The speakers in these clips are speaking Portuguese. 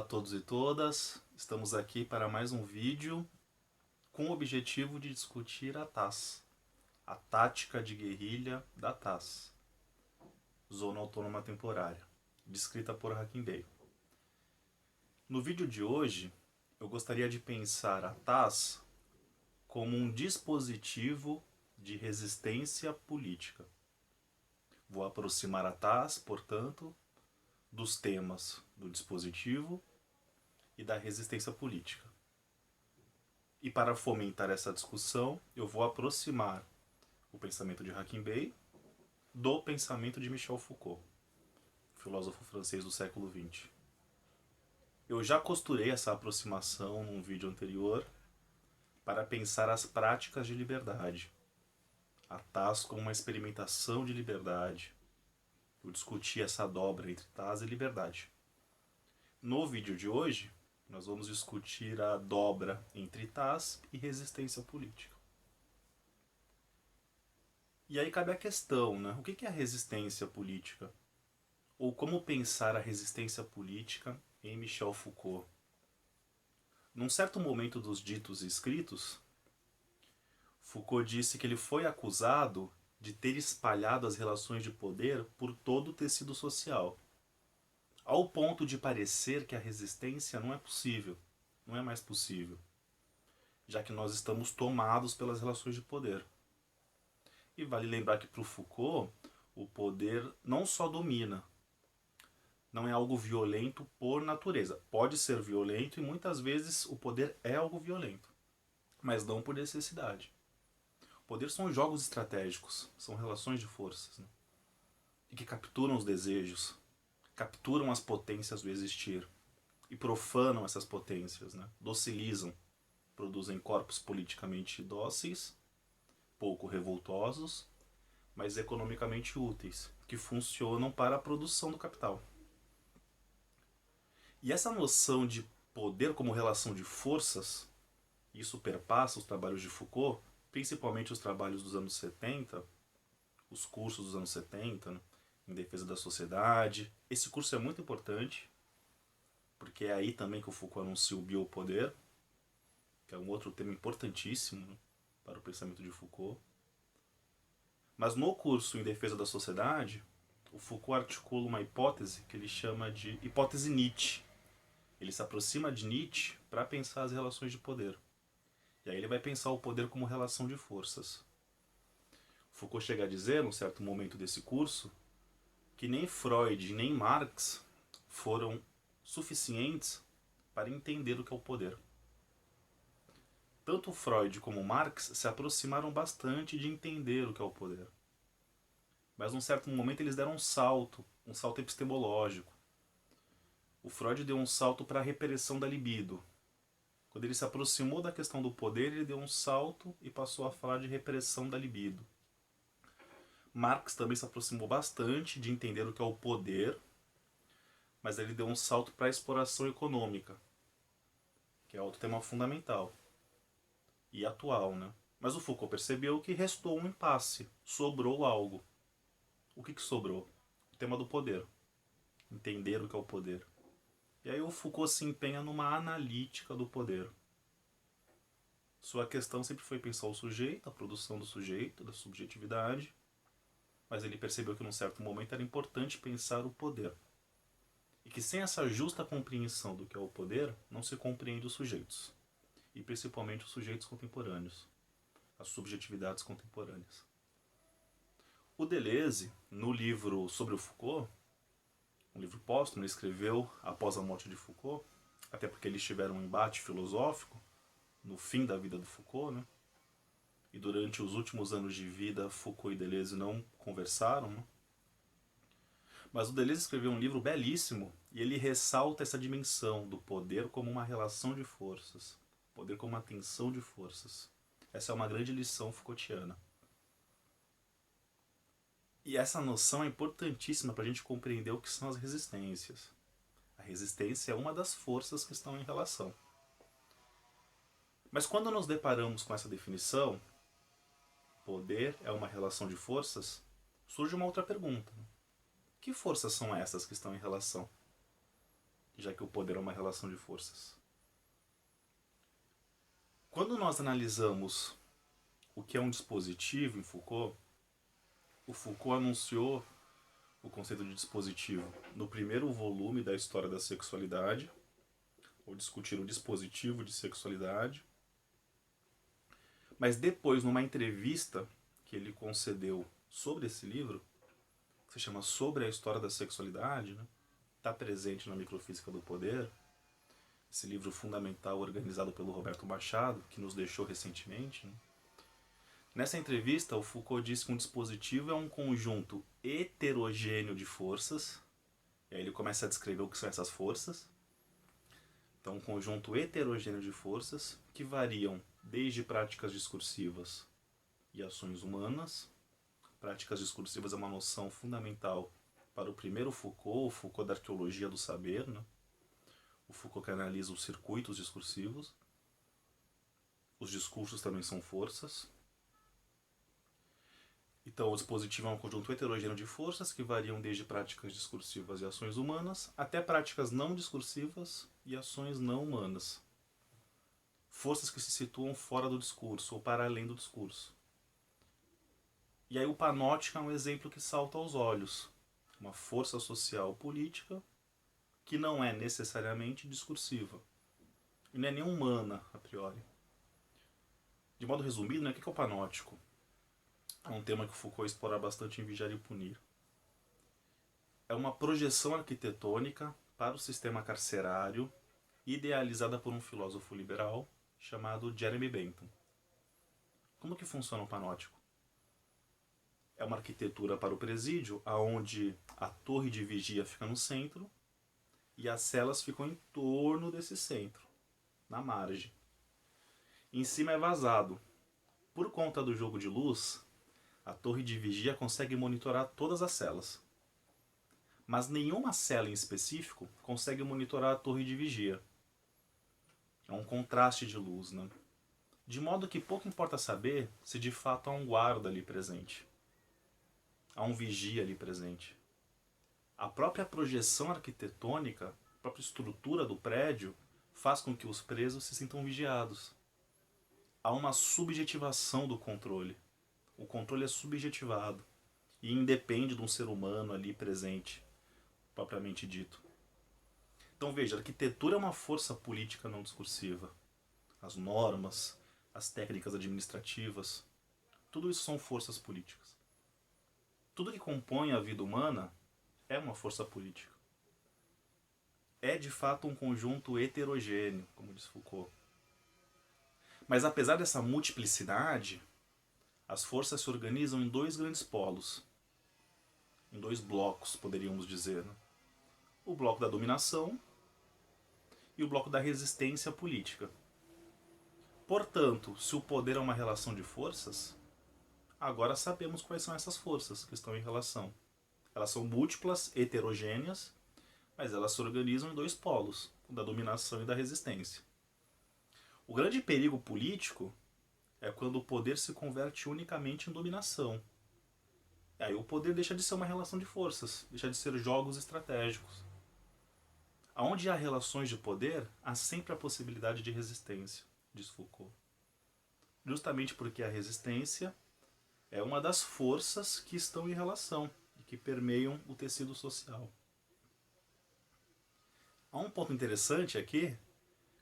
todos e todas, estamos aqui para mais um vídeo com o objetivo de discutir a TAS, a tática de guerrilha da TAS, Zona Autônoma Temporária, descrita por Hacking Bay. No vídeo de hoje, eu gostaria de pensar a TAS como um dispositivo de resistência política. Vou aproximar a TAS, portanto, dos temas do dispositivo e da resistência política. E para fomentar essa discussão, eu vou aproximar o pensamento de Hacking Bay do pensamento de Michel Foucault, filósofo francês do século XX. Eu já costurei essa aproximação num vídeo anterior para pensar as práticas de liberdade, a TAS como uma experimentação de liberdade. Eu discuti essa dobra entre TAS e liberdade. No vídeo de hoje, nós vamos discutir a dobra entre TAS e resistência política. E aí cabe a questão, né? O que é a resistência política? Ou como pensar a resistência política em Michel Foucault? Num certo momento dos ditos e escritos, Foucault disse que ele foi acusado de ter espalhado as relações de poder por todo o tecido social, ao ponto de parecer que a resistência não é possível, não é mais possível, já que nós estamos tomados pelas relações de poder. E vale lembrar que para o Foucault, o poder não só domina, não é algo violento por natureza. Pode ser violento e muitas vezes o poder é algo violento, mas não por necessidade. O poder são jogos estratégicos, são relações de forças, né? E que capturam os desejos, capturam as potências do existir e profanam essas potências, né? Docilizam, produzem corpos politicamente dóceis, pouco revoltosos, mas economicamente úteis, que funcionam para a produção do capital. E essa noção de poder como relação de forças, isso perpassa os trabalhos de Foucault, principalmente os trabalhos dos anos 70, os cursos dos anos 70, né, em defesa da sociedade. Esse curso é muito importante, porque é aí também que o Foucault anuncia o biopoder, que é um outro tema importantíssimo, né, para o pensamento de Foucault. Mas no curso em defesa da sociedade, o Foucault articula uma hipótese que ele chama de hipótese Nietzsche. Ele se aproxima de Nietzsche para pensar as relações de poder. E aí ele vai pensar o poder como relação de forças. Foucault chega a dizer, num certo momento desse curso, que nem Freud nem Marx foram suficientes para entender o que é o poder. Tanto Freud como Marx se aproximaram bastante de entender o que é o poder. Mas num certo momento eles deram um salto epistemológico. O Freud deu um salto para a repressão da libido. Quando ele se aproximou da questão do poder, ele deu um salto e passou a falar de repressão da libido. Marx também se aproximou bastante de entender o que é o poder, mas ele deu um salto para a exploração econômica, que é outro tema fundamental e atual, né? Mas o Foucault percebeu que restou um impasse, sobrou algo. O que sobrou? O tema do poder. Entender o que é o poder. E aí o Foucault se empenha numa analítica do poder. Sua questão sempre foi pensar o sujeito, a produção do sujeito, da subjetividade, mas ele percebeu que num certo momento era importante pensar o poder. E que sem essa justa compreensão do que é o poder, não se compreende os sujeitos. E principalmente os sujeitos contemporâneos, as subjetividades contemporâneas. O Deleuze, no livro sobre o Foucault, um livro póstumo, ele escreveu após a morte de Foucault, até porque eles tiveram um embate filosófico no fim da vida do Foucault, né? E durante os últimos anos de vida, Foucault e Deleuze não conversaram, né? Mas o Deleuze escreveu um livro belíssimo e ele ressalta essa dimensão do poder como uma relação de forças, poder como uma tensão de forças. Essa é uma grande lição Foucaultiana. E essa noção é importantíssima para a gente compreender o que são as resistências. A resistência é uma das forças que estão em relação. Mas quando nos deparamos com essa definição, poder é uma relação de forças, surge uma outra pergunta. Que forças são essas que estão em relação? já que o poder é uma relação de forças. Quando nós analisamos o que é um dispositivo em Foucault, o Foucault anunciou o conceito de dispositivo no primeiro volume da História da Sexualidade, ou discutir o dispositivo de sexualidade. Mas depois, numa entrevista que ele concedeu sobre esse livro, que se chama Sobre a História da Sexualidade, né? Está presente na Microfísica do Poder, esse livro fundamental organizado pelo Roberto Machado, que nos deixou recentemente, né? Nessa entrevista, o Foucault diz que um dispositivo é um conjunto heterogêneo de forças, e aí ele começa a descrever o que são essas forças. Então, um conjunto heterogêneo de forças que variam desde práticas discursivas e ações humanas. Práticas discursivas é uma noção fundamental para o primeiro Foucault, o Foucault da arqueologia do saber, né? O Foucault que analisa os circuitos discursivos. Os discursos também são forças. Então, o dispositivo é um conjunto heterogêneo de forças que variam desde práticas discursivas e ações humanas até práticas não discursivas e ações não humanas. Forças que se situam fora do discurso ou para além do discurso. E aí o panóptico é um exemplo que salta aos olhos. Uma força social política que não é necessariamente discursiva. E não é nem humana, a priori. De modo resumido, né, o que é o panóptico? É um tema que Foucault explora bastante em Vigiar e Punir. É uma projeção arquitetônica para o sistema carcerário idealizada por um filósofo liberal chamado Jeremy Bentham. Como que funciona o panóptico? É uma arquitetura para o presídio, onde a torre de vigia fica no centro e as celas ficam em torno desse centro, na margem. Em cima é vazado. Por conta do jogo de luz, a torre de vigia consegue monitorar todas as celas. Mas nenhuma cela em específico consegue monitorar a torre de vigia. É um contraste de luz, né? De modo que pouco importa saber se de fato há um guarda ali presente. Há um vigia ali presente. A própria projeção arquitetônica, a própria estrutura do prédio, faz com que os presos se sintam vigiados. Há uma subjetivação do controle. O controle é subjetivado e independe de um ser humano ali presente, propriamente dito. Então veja, a arquitetura é uma força política não discursiva. As normas, as técnicas administrativas, tudo isso são forças políticas. Tudo que compõe a vida humana é uma força política. É de fato um conjunto heterogêneo, como diz Foucault. Mas apesar dessa multiplicidade, as forças se organizam em dois grandes polos. Em dois blocos, poderíamos dizer, né? O bloco da dominação e o bloco da resistência política. Portanto, se o poder é uma relação de forças, agora sabemos quais são essas forças que estão em relação. Elas são múltiplas, heterogêneas, mas elas se organizam em dois polos, o da dominação e da resistência. O grande perigo político é quando o poder se converte unicamente em dominação. E aí o poder deixa de ser uma relação de forças, deixa de ser jogos estratégicos. Onde há relações de poder, há sempre a possibilidade de resistência, diz Foucault. Justamente porque a resistência é uma das forças que estão em relação e que permeiam o tecido social. Há um ponto interessante aqui,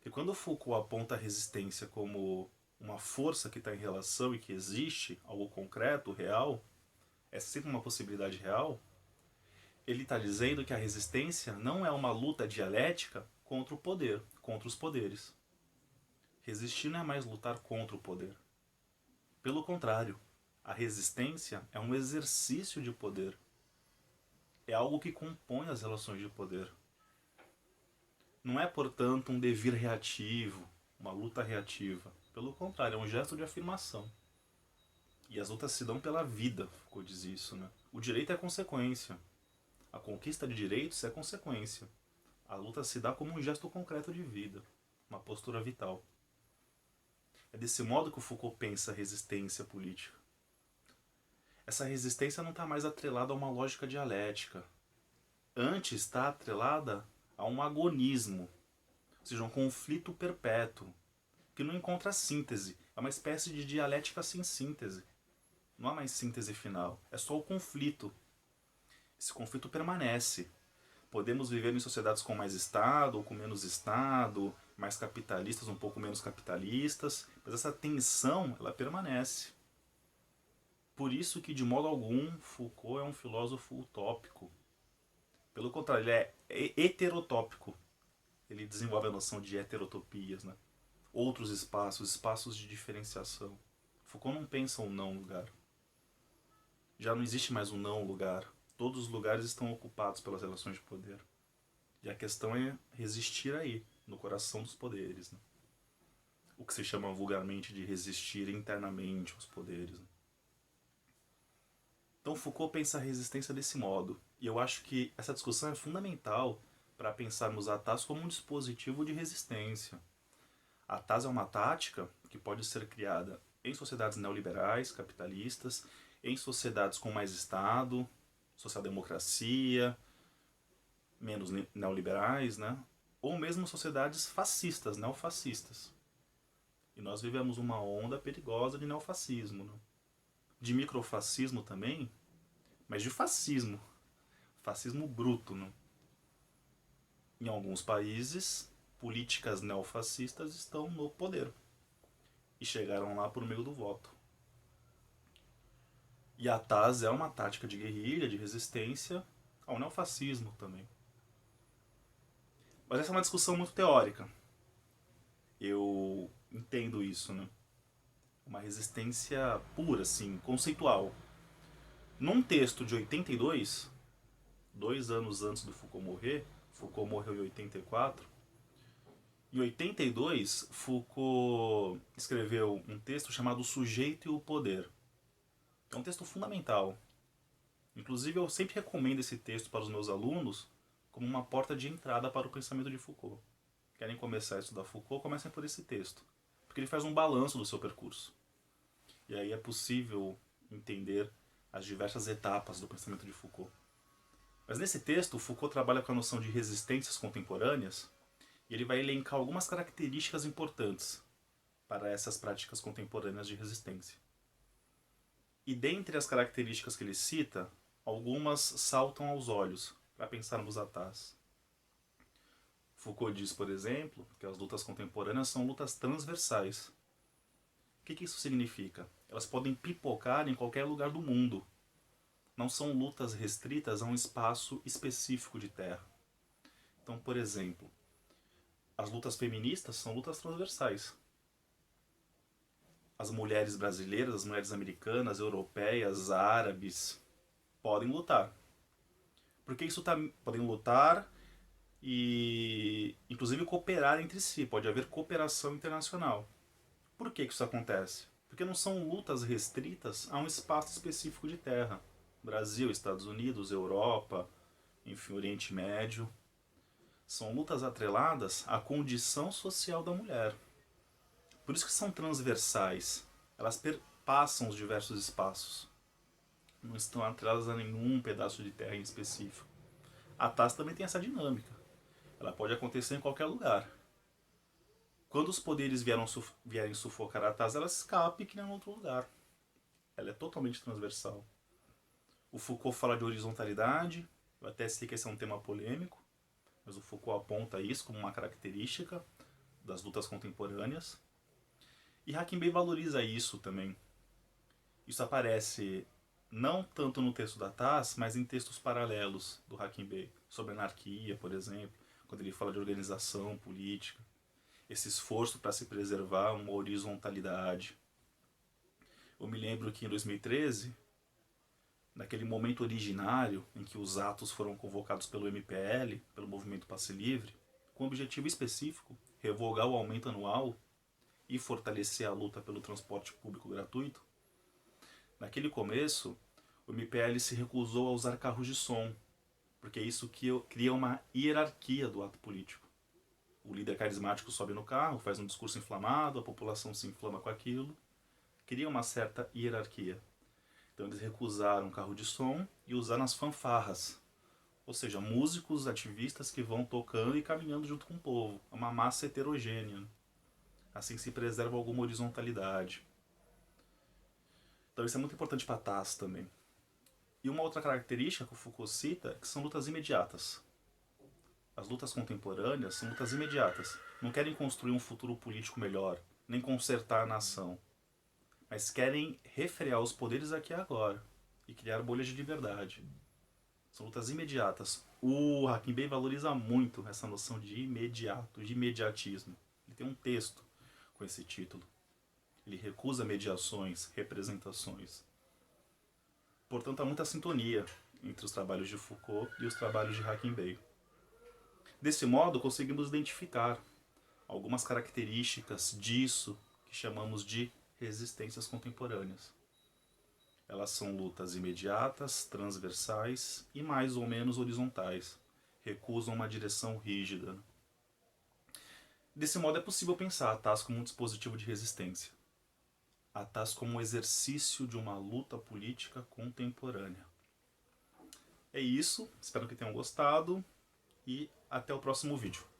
que quando Foucault aponta a resistência como uma força que está em relação e que existe, algo concreto, real, é sempre uma possibilidade real, ele está dizendo que a resistência não é uma luta dialética contra o poder, contra os poderes. Resistir não é mais lutar contra o poder. Pelo contrário, a resistência é um exercício de poder. É algo que compõe as relações de poder. Não é, portanto, um devir reativo, uma luta reativa. Pelo contrário, é um gesto de afirmação. E as lutas se dão pela vida, Foucault diz isso, né? O direito é consequência. A conquista de direitos é consequência. A luta se dá como um gesto concreto de vida, uma postura vital. É desse modo que o Foucault pensa a resistência política. Essa resistência não está mais atrelada a uma lógica dialética. Antes está atrelada Há um agonismo, ou seja, um conflito perpétuo, que não encontra síntese. É uma espécie de dialética sem síntese. Não há mais síntese final, é só o conflito. Esse conflito permanece. Podemos viver em sociedades com mais Estado ou com menos Estado, mais capitalistas, um pouco menos capitalistas, mas essa tensão, ela permanece. Por isso que, de modo algum, Foucault é um filósofo utópico. Pelo contrário, ele é heterotópico. Ele desenvolve a noção de heterotopias, né? Outros espaços, espaços de diferenciação. Foucault não pensa um não lugar. Já não existe mais um não lugar. Todos os lugares estão ocupados pelas relações de poder. E a questão é resistir aí, no coração dos poderes. Né? O que se chama vulgarmente de resistir internamente aos poderes. Né? Então Foucault pensa a resistência desse modo. E eu acho que essa discussão é fundamental para pensarmos a TAS como um dispositivo de resistência. A TAS é uma tática que pode ser criada em sociedades neoliberais, capitalistas, em sociedades com mais Estado, social-democracia, menos neoliberais, né? Ou mesmo sociedades fascistas, neofascistas. E nós vivemos uma onda perigosa de neofascismo, né? De microfascismo também, mas de fascismo. Fascismo bruto, né? Em alguns países, políticas neofascistas estão no poder. E chegaram lá por meio do voto. E a TAS é uma tática de guerrilha, de resistência ao neofascismo também. Mas essa é uma discussão muito teórica. Eu entendo isso, né? Uma resistência pura, assim, conceitual. Num texto de 82, 2 anos antes do Foucault morreu em 84. Em 82, Foucault escreveu um texto chamado O Sujeito e o Poder. É um texto fundamental. Inclusive, eu sempre recomendo esse texto para os meus alunos como uma porta de entrada para o pensamento de Foucault. Querem começar a estudar Foucault, comecem por esse texto. Porque ele faz um balanço do seu percurso. E aí é possível entender as diversas etapas do pensamento de Foucault. Mas nesse texto, Foucault trabalha com a noção de resistências contemporâneas e ele vai elencar algumas características importantes para essas práticas contemporâneas de resistência. E dentre as características que ele cita, algumas saltam aos olhos para pensarmos a TAS. Foucault diz, por exemplo, que as lutas contemporâneas são lutas transversais. O que isso significa? Elas podem pipocar em qualquer lugar do mundo. Não são lutas restritas a um espaço específico de terra. Então, por exemplo, as lutas feministas são lutas transversais. As mulheres brasileiras, as mulheres americanas, europeias, árabes, podem lutar. Porque isso podem lutar e, inclusive, cooperar entre si. Pode haver cooperação internacional. Por que isso acontece? Porque não são lutas restritas a um espaço específico de terra. Brasil, Estados Unidos, Europa, enfim, Oriente Médio. São lutas atreladas à condição social da mulher. Por isso que são transversais. Elas perpassam os diversos espaços. Não estão atreladas a nenhum pedaço de terra em específico. A TAS também tem essa dinâmica. Ela pode acontecer em qualquer lugar. Quando os poderes vierem sufocar a TAS, ela escapa e cria em outro lugar. Ela é totalmente transversal. O Foucault fala de horizontalidade. Eu até sei que esse é um tema polêmico, mas o Foucault aponta isso como uma característica das lutas contemporâneas. E Hackenberg valoriza isso também. Isso aparece não tanto no texto da TAS, mas em textos paralelos do Hackenberg, sobre anarquia, por exemplo, quando ele fala de organização política, esse esforço para se preservar uma horizontalidade. Eu me lembro que em 2013, naquele momento originário em que os atos foram convocados pelo MPL, pelo Movimento Passe Livre, com o objetivo específico, revogar o aumento anual e fortalecer a luta pelo transporte público gratuito, naquele começo, o MPL se recusou a usar carros de som, porque isso cria uma hierarquia do ato político. O líder carismático sobe no carro, faz um discurso inflamado, a população se inflama com aquilo, cria uma certa hierarquia. Então eles recusaram o carro de som e usaram as fanfarras, Ou seja, músicos, ativistas que vão tocando e caminhando junto com o povo. É uma massa heterogênea. Assim se preserva alguma horizontalidade. Então isso é muito importante para a TAS também. E uma outra característica que o Foucault cita é que são lutas imediatas. As lutas contemporâneas são lutas imediatas. Não querem construir um futuro político melhor, nem consertar a nação. Mas querem refrear os poderes aqui e agora e criar bolhas de liberdade. São lutas imediatas. O Hakim Bey valoriza muito essa noção de imediato, de imediatismo. Ele tem um texto com esse título. Ele recusa mediações, representações. Portanto, há muita sintonia entre os trabalhos de Foucault e os trabalhos de Hakim Bey. Desse modo, conseguimos identificar algumas características disso que chamamos de resistências contemporâneas. Elas são lutas imediatas, transversais e mais ou menos horizontais. Recusam uma direção rígida. Desse modo é possível pensar a TAS como um dispositivo de resistência. A TAS como um exercício de uma luta política contemporânea. É isso, espero que tenham gostado e até o próximo vídeo.